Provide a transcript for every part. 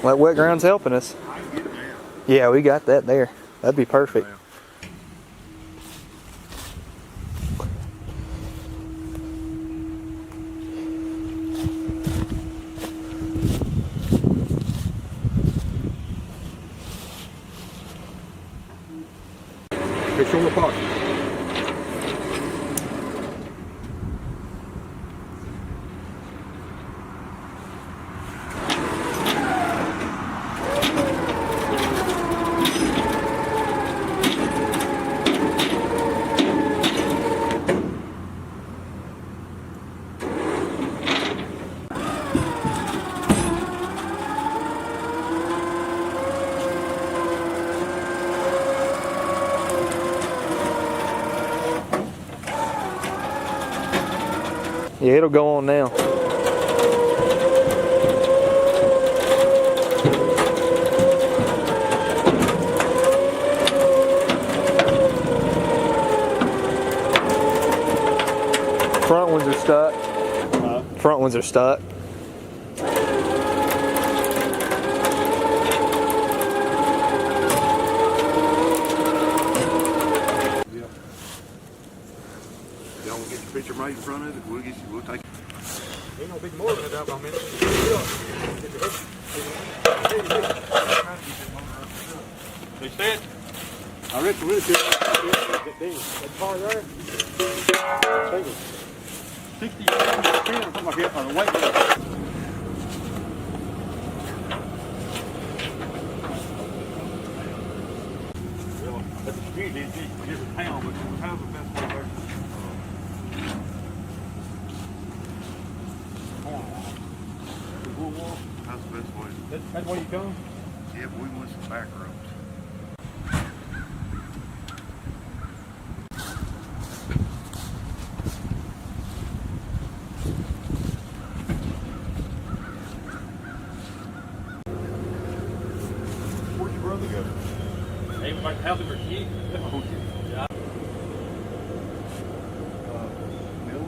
That wet ground's helping us. I can get it down. Yeah, we got that there. That'd be perfect. Fish on the pot. Yeah, it'll go on now. Front ones are stuck. Front ones are stuck. Y'all want to get your picture made in front of it? We'll take it. Ain't no big more than that, I mean. They said, I reckon we'll get that car there, 60, 70, or something like that on the weight limit. That's a community, it's a different town, but we have the best way there. That's the best way. that's where you come? Yeah, but we went some back roads. Where'd your brother go? They might have them or key. Yeah. Bill?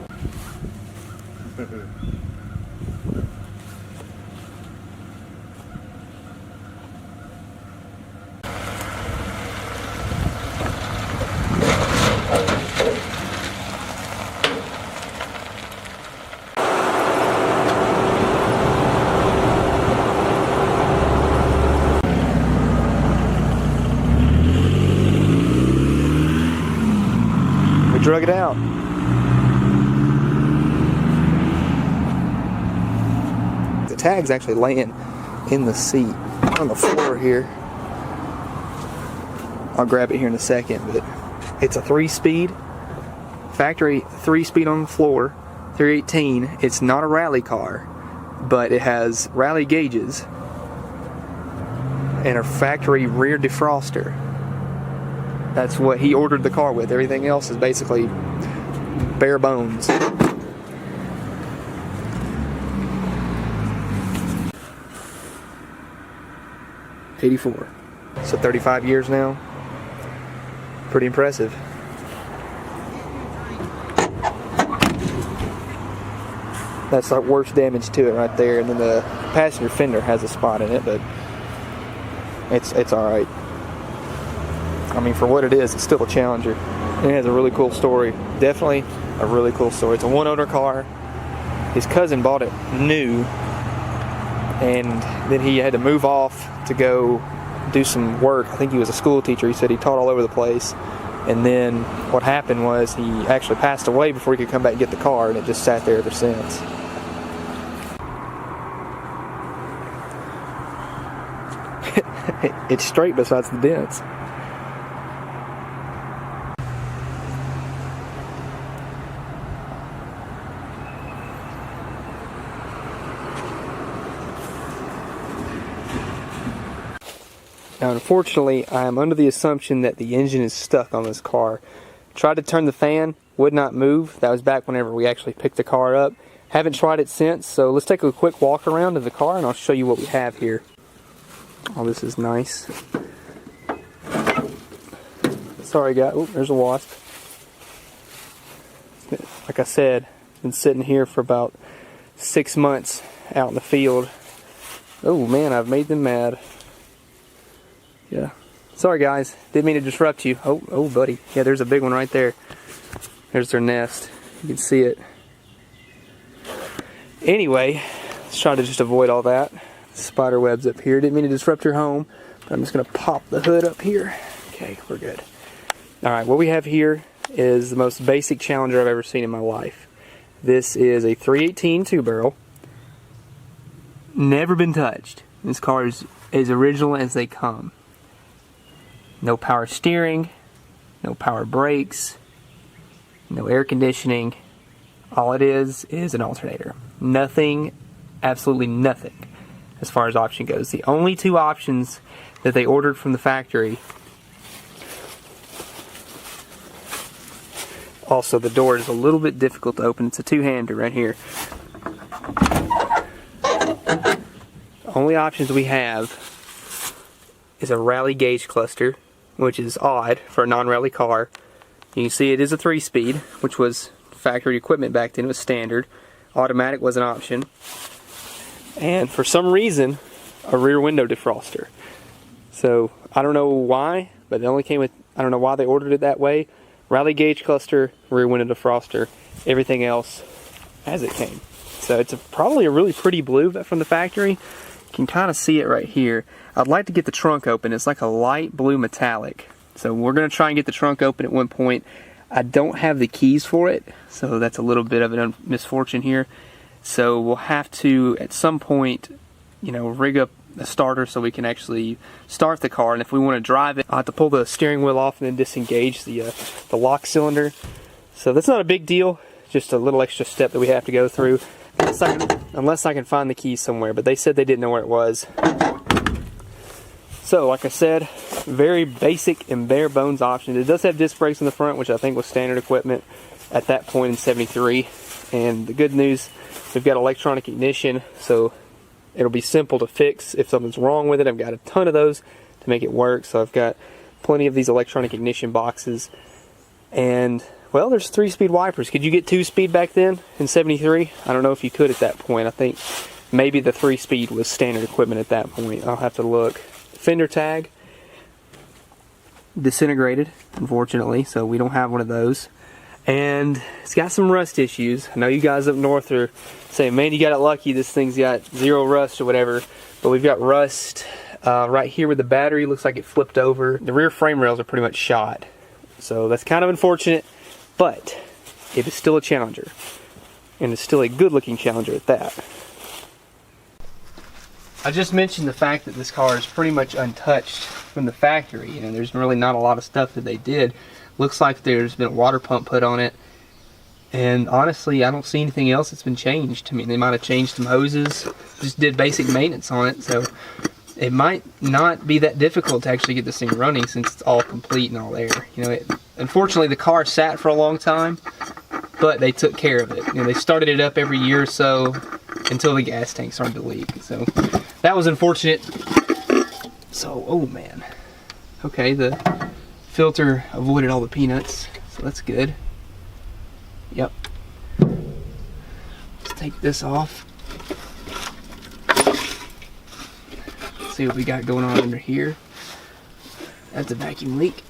We drug it out. The tag's actually laying in the seat on the floor here. I'll grab it here in a second, but it's a 3-speed, factory 3-speed on the floor, 318. It's not a rally car, but it has rally gauges and a factory rear defroster. That's what he ordered the car with. Everything else is basically bare bones. '84. So 35 years now. Pretty impressive. That's the worst damage to it right there. And then the passenger fender has a spot in it, but it's all right. I mean, for what it is, it's still a Challenger. And it has a really cool story. Definitely a really cool story. It's a one-owner car. His cousin bought it new, and then he had to move off to go do some work. I think he was a school teacher. He said he taught all over the place. And then what happened was he actually passed away before he could come back and get the car, and it just sat there ever since. It's straight besides the dents. Now, unfortunately, I am under the assumption that the engine is stuck on this car. Tried to turn the fan, would not move. That was back whenever we actually picked the car up. Haven't tried it since, so let's take a quick walk around of the car and I'll show you what we have here. Oh, this is nice. Sorry, guys. Oh, there's a wasp. Like I said, been sitting here for about 6 months out in the field. Oh man, I've made them mad. Yeah. Sorry guys, didn't mean to disrupt you. Oh buddy. Yeah, there's a big one right there. There's their nest. You can see it. Anyway, let's try to just avoid all that. Spider webs up here. Didn't mean to disrupt your home, but I'm just gonna pop the hood up here. Okay, we're good. Alright, what we have here is the most basic Challenger I've ever seen in my life. This is a 318 two-barrel. Never been touched. This car is as original as they come. No power steering, no power brakes, no air conditioning. All it is an alternator. Nothing, absolutely nothing as far as option goes. The only two options that they ordered from the factory. Also, the door is a little bit difficult to open. It's a two-hander right here. The only options we have is a rally gauge cluster, which is odd for a non-rally car. You can see it is a 3-speed, which was factory equipment back then. It was standard. Automatic was an option. And for some reason, a rear window defroster. So, I don't know why, but it only came with, I don't know why they ordered it that way. Rally gauge cluster, rear window defroster, everything else as it came. So it's probably a really pretty blue from the factory. You can kind of see it right here. I'd like to get the trunk open. It's like a light blue metallic. So we're going to try and get the trunk open at one point. I don't have the keys for it, so that's a little bit of a misfortune here. So we'll have to, at some point, you know, rig up a starter so we can actually start the car. And if we want to drive it, I'll have to pull the steering wheel off and then disengage the lock cylinder. So that's not a big deal, just a little extra step that we have to go through. Unless I can find the keys somewhere, but they said they didn't know where it was. So, like I said, very basic and bare bones option. It does have disc brakes in the front, which I think was standard equipment at that point in '73. And the good news, we've got electronic ignition, so it'll be simple to fix if something's wrong with it. I've got a ton of those to make it work, so I've got plenty of these electronic ignition boxes. And, well, there's 3-speed wipers. Could you get 2-speed back then in '73? I don't know if you could at that point. I think maybe the 3-speed was standard equipment at that point. I'll have to look. Fender tag, disintegrated, unfortunately, so we don't have one of those. And it's got some rust issues. I know you guys up north are saying, man, you got it lucky, this thing's got 0 rust or whatever. But we've got rust right here with the battery. Looks like it flipped over. The rear frame rails are pretty much shot. So that's kind of unfortunate, but it is still a Challenger. And it's still a good looking Challenger at that. I just mentioned the fact that this car is pretty much untouched from the factory. You know, there's really not a lot of stuff that they did. Looks like there's been a water pump put on it. And honestly, I don't see anything else that's been changed. I mean, they might have changed some hoses, just did basic maintenance on it. So it might not be that difficult to actually get this thing running since it's all complete and all there. You know, unfortunately, the car sat for a long time, but they took care of it. You know, they started it up every year or so until the gas tank started to leak. So that was unfortunate. So, oh man. Okay, the filter avoided all the peanuts, so that's good. Yep. Let's take this off. Let's see what we got going on under here. That's a vacuum leak.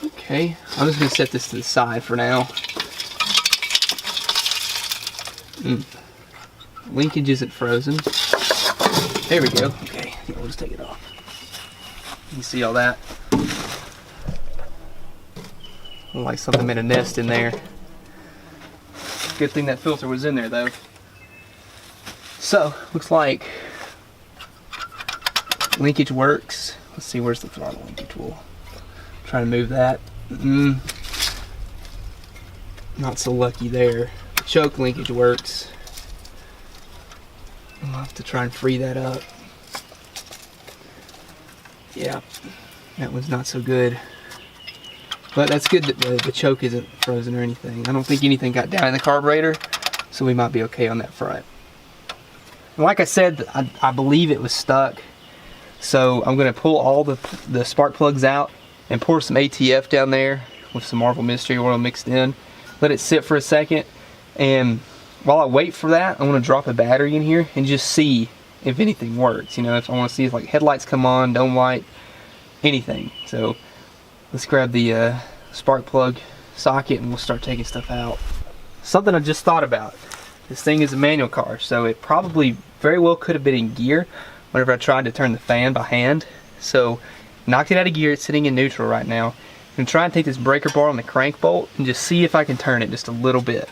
Okay, I'm just going to set this to the side for now. Linkage isn't frozen. There we go. Okay, we'll just take it off. You see all that? Looked like something made a nest in there. Good thing that filter was in there though. So, looks like linkage works. Let's see, where's the throttle linkage tool? Try to move that. Not so lucky there. The choke linkage works. I'll have to try and free that up. Yeah, that one's not so good. But that's good that the choke isn't frozen or anything. I don't think anything got down in the carburetor, so we might be okay on that front. And like I said, I believe it was stuck. So I'm going to pull all the spark plugs out and pour some ATF down there with some Marvel Mystery Oil mixed in. Let it sit for a second, and while I wait for that, I want to drop a battery in here and just see if anything works. You know, if I want to see if like headlights come on, dome light, anything. So let's grab the spark plug socket and we'll start taking stuff out. Something I just thought about. This thing is a manual car, so it probably very well could have been in gear whenever I tried to turn the fan by hand. So knocked it out of gear. It's sitting in neutral right now. I'm going to try and take this breaker bar on the crank bolt and just see if I can turn it just a little bit.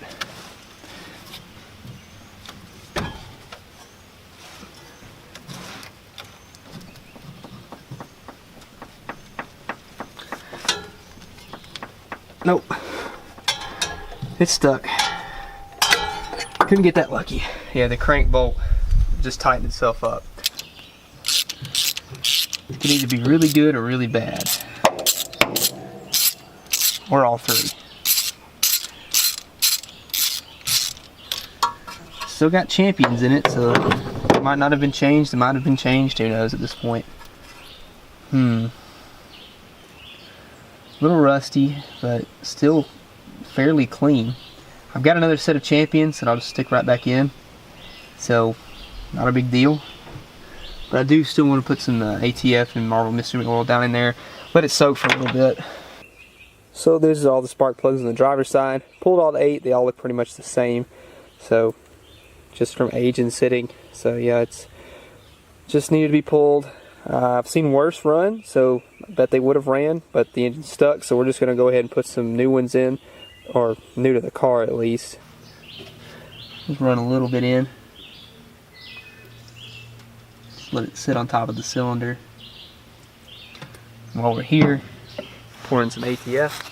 Nope. It's stuck. Couldn't get that lucky. Yeah, the crank bolt just tightened itself up. It can either be really good or really bad. Or all three. Still got champions in it, so it might not have been changed. It might have been changed. Who knows at this point. A little rusty, but still fairly clean. I've got another set of champions that I'll just stick right back in. So, not a big deal. But I do still want to put some ATF and Marvel Mystery Oil down in there. Let it soak for a little bit. So this is all the spark plugs on the driver's side. Pulled all the 8. They all look pretty much the same. So, just from age and sitting. So yeah, it's just needed to be pulled. I've seen worse run, so I bet they would have ran, but the engine's stuck, so we're just going to go ahead and put some new ones in, or new to the car at least. Just run a little bit in. Just let it sit on top of the cylinder. While we're here, pour in some ATF.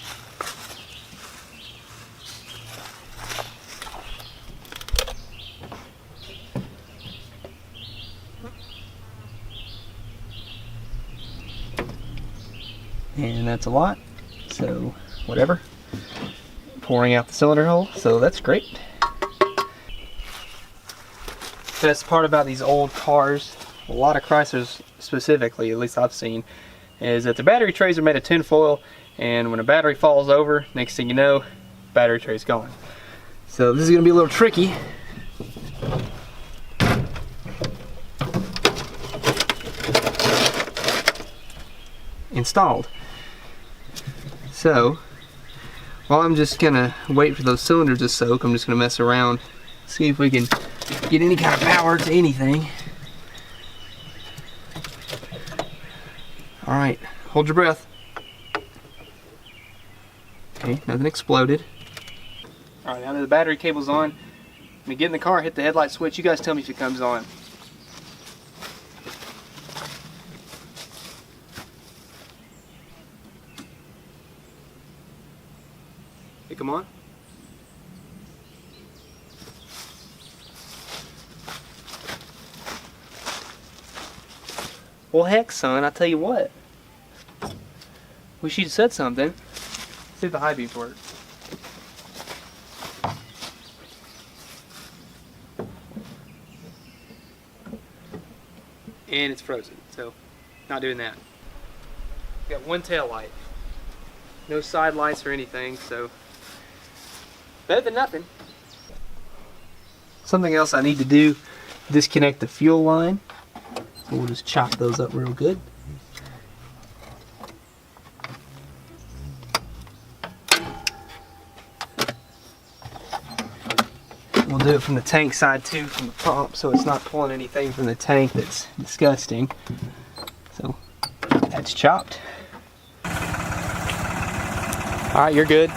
And that's a lot, so whatever. Pouring out the cylinder hole, so that's great. Best part about these old cars, a lot of Chryslers specifically, at least I've seen, is that the battery trays are made of tin foil, and when a battery falls over, next thing you know, battery tray's gone. So this is going to be a little tricky. Installed. So, while I'm just gonna wait for those cylinders to soak, I'm just gonna mess around, see if we can get any kind of power to anything. Alright, hold your breath. Okay, nothing exploded. Alright, now that the battery cable's on, let me get in the car, hit the headlight switch. You guys tell me if it comes on. Hey, come on. Well, heck, son, I tell you what. Wish you'd said something. See if the high beams work. And it's frozen, so not doing that. Got one tail light. No side lights or anything, so better than nothing. Something else I need to do, disconnect the fuel line. So we'll just chop those up real good. We'll do it from the tank side too, from the pump, so it's not pulling anything from the tank that's disgusting. So that's chopped. Alright, you're good.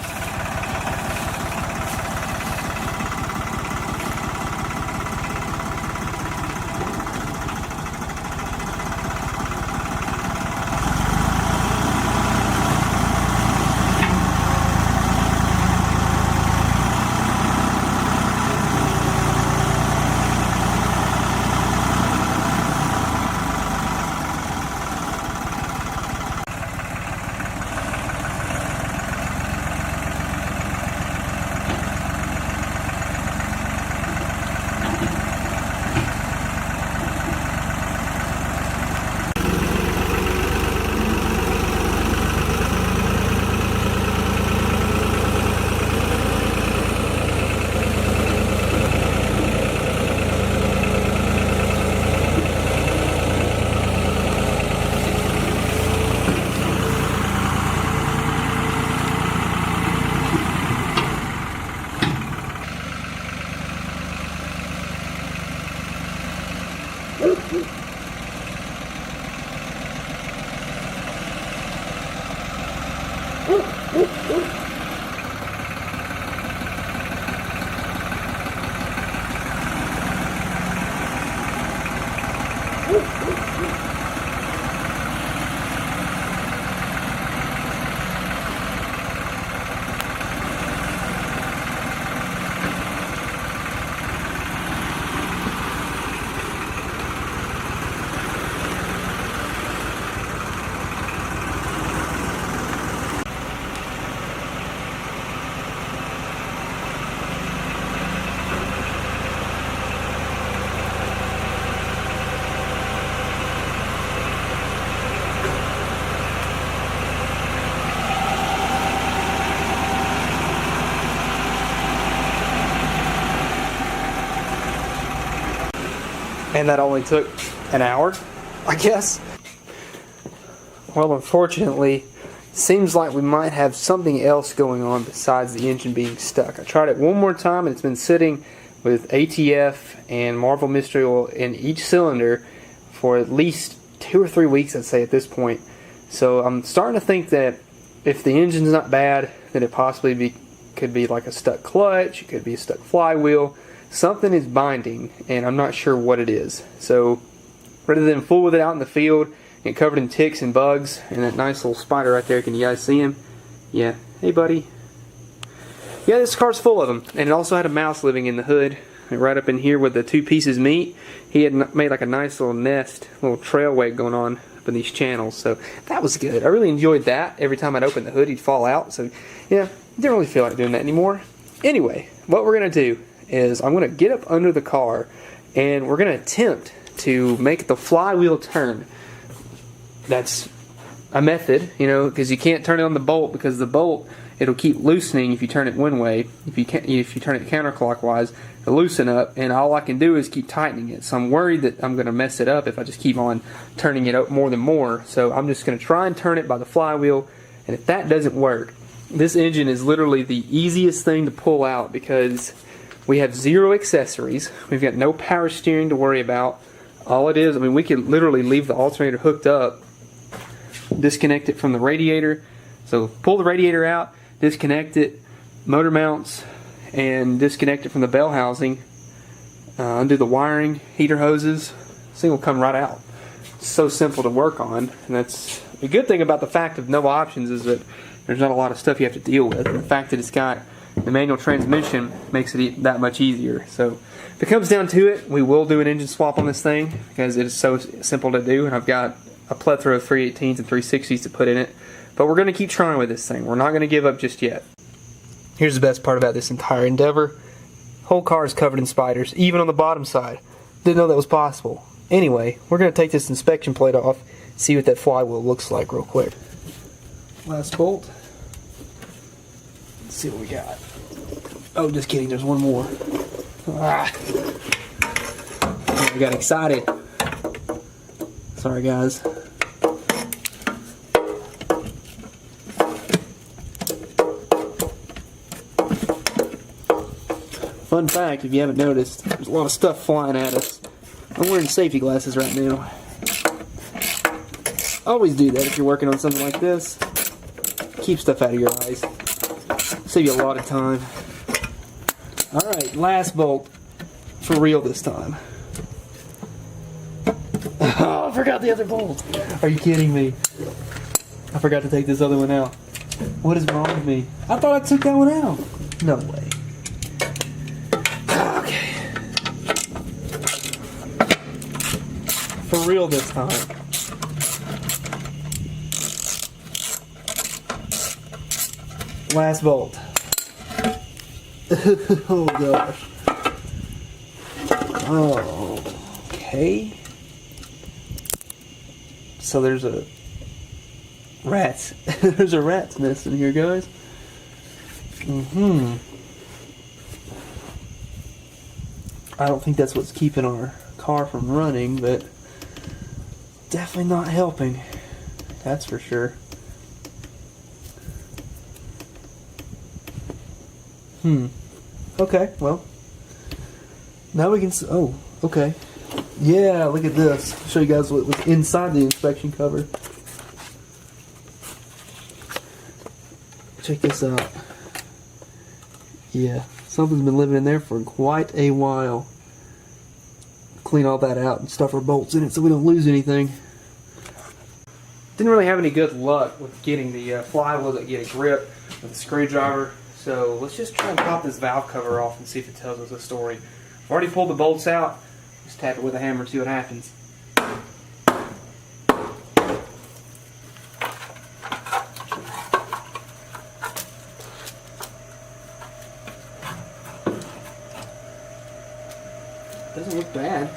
And that only took an hour, I guess. Well, unfortunately, seems like we might have something else going on besides the engine being stuck. I tried it one more time and it's been sitting with ATF and Marvel Mystery Oil in each cylinder for at least 2 or 3 weeks, I'd say, at this point. So I'm starting to think that if the engine's not bad, then it possibly could be like a stuck clutch, it could be a stuck flywheel. Something is binding, and I'm not sure what it is. So rather than fool with it out in the field, get covered in ticks and bugs, and that nice little spider right there, can you guys see him? Yeah. Hey, buddy. Yeah, this car's full of them. And it also had a mouse living in the hood. And right up in here where the 2 pieces meet, he had made like a nice little nest, little trailway going on up in these channels. So that was good. I really enjoyed that. Every time I'd open the hood, he'd fall out. So yeah, didn't really feel like doing that anymore. Anyway, what we're going to do is I'm going to get up under the car and we're going to attempt to make the flywheel turn. That's a method, you know, because you can't turn it on the bolt, because the bolt, it'll keep loosening if you turn it one way. If you turn it counterclockwise, it'll loosen up, and all I can do is keep tightening it. So I'm worried that I'm going to mess it up if I just keep on turning it up more than more. So I'm just going to try and turn it by the flywheel, and if that doesn't work, this engine is literally the easiest thing to pull out because we have 0 accessories. We've got no power steering to worry about. All it is, I mean, we could literally leave the alternator hooked up, disconnect it from the radiator. So pull the radiator out, disconnect it, motor mounts, and disconnect it from the bell housing. Undo the wiring, heater hoses. This thing will come right out. It's so simple to work on, and that's the good thing about the fact of no options is that there's not a lot of stuff you have to deal with. And the fact that it's got the manual transmission makes it that much easier. So if it comes down to it, we will do an engine swap on this thing because it is so simple to do, and I've got a plethora of 318s and 360s to put in it. But we're going to keep trying with this thing. We're not going to give up just yet. Here's the best part about this entire endeavor. Whole car is covered in spiders, even on the bottom side. Didn't know that was possible. Anyway, we're going to take this inspection plate off, see what that flywheel looks like real quick. Last bolt. Let's see what we got. Oh, just kidding, there's one more. I got excited. Sorry, guys. Fun fact, if you haven't noticed, there's a lot of stuff flying at us. I'm wearing safety glasses right now. Always do that if you're working on something like this. Keep stuff out of your eyes. Save you a lot of time. Alright, last bolt. For real this time. Oh, I forgot the other bolt. Are you kidding me? I forgot to take this other one out. What is wrong with me? I thought I took that one out. No way. Okay. For real this time. Last bolt. Oh gosh. Oh, okay. So there's a rat. There's a rat's nest in here, guys. I don't think that's what's keeping our car from running, but definitely not helping. That's for sure. Okay, well. Now we can... Oh, okay. Yeah, look at this. I'll show you guys what was inside the inspection cover. Check this out. Yeah, something's been living in there for quite a while. Clean all that out and stuff our bolts in it so we don't lose anything. Didn't really have any good luck with getting the flywheel to get a grip with a screwdriver. So let's just try and pop this valve cover off and see if it tells us a story. I've already pulled the bolts out. Just tap it with a hammer and see what happens. Doesn't look bad.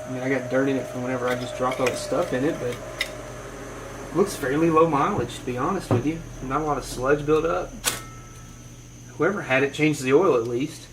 I mean, I got dirt in it from whenever I just dropped all the stuff in it, but it looks fairly low mileage, to be honest with you. Not a lot of sludge built up. Whoever had it changed the oil at least.